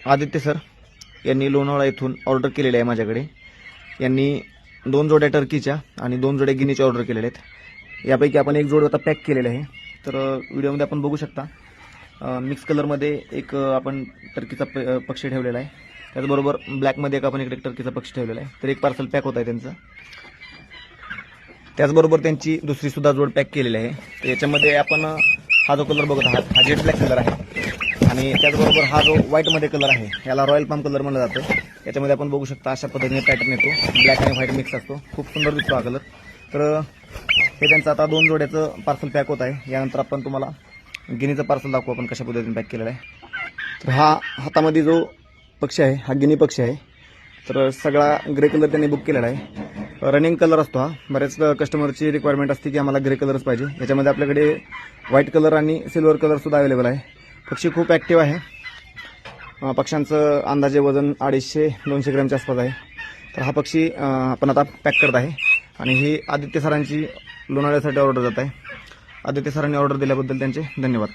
Aditya sir यांनी लोणावळा येथून order केलेली आहे माझ्याकडे। यांनी 2 जोड्या टर्कीच्या आणि 2 जोड्या गिनीच्या ऑर्डर केलेल्या आहेत। यापैकी आपण एक जोड आता पॅक केलेला आहे। तर व्हिडिओमध्ये आपण बघू शकता मिक्स कलरमध्ये एक आपण टर्कीचा पक्षी ठेवलेला आहे, त्याचबरोबर ब्लॅकमध्ये एक आपण इकडे टर्कीचा पक्षी ठेवलेला आहे। तर एक पार्सल पॅक होत आहे त्यांचं। त्याचबरोबर त्यांची दुसरी सुद्धा जोड पॅक केलेली आहे। तर याच्यामध्ये आपण हा जो कलर बघत आहात हा जेट ब्लॅक कलर आहे आणि त्याचबरोबर हा जो व्हाईटमध्ये कलर आहे याला रॉयल पाम कलर म्हणलं जातं। याच्यामध्ये आपण बघू शकता अशा पद्धतीने पॅटर्न येतो, ब्लॅक आणि व्हाईट मिक्स असतो, खूप सुंदर दिसतो हा कलर। तर हे त्यांचं आता 2 जोड्याचं पार्सल पॅक होत आहे। यानंतर आपण तुम्हाला गिनीचं पार्सल दाखवू आपण कशा पद्धतीने पॅक केलेलं आहे। तर हा हातामध्ये जो पक्षी आहे हा गिनी पक्षी आहे। तर सगळा ग्रे कलर त्यांनी बुक केलेला आहे। रनिंग कलर असतो हा। बरेच कस्टमरची रिक्वायरमेंट असते की आम्हाला ग्रे कलरच पाहिजे। याच्यामध्ये आपल्याकडे व्हाईट कलर आणि सिल्वर कलर सुद्धा अवेलेबल आहे। पक्षी खूप ॲक्टिव्ह आहे। पक्ष्यांचं अंदाजे वजन 250-200 ग्रॅमच्या आसपास आहे। तर हा पक्षी आपण आता पॅक करत आहे आणि ही आदित्य सरांची लोणावळ्यासाठी ऑर्डर जात आहे। आदित्य सरांनी ऑर्डर दिल्याबद्दल त्यांचे धन्यवाद।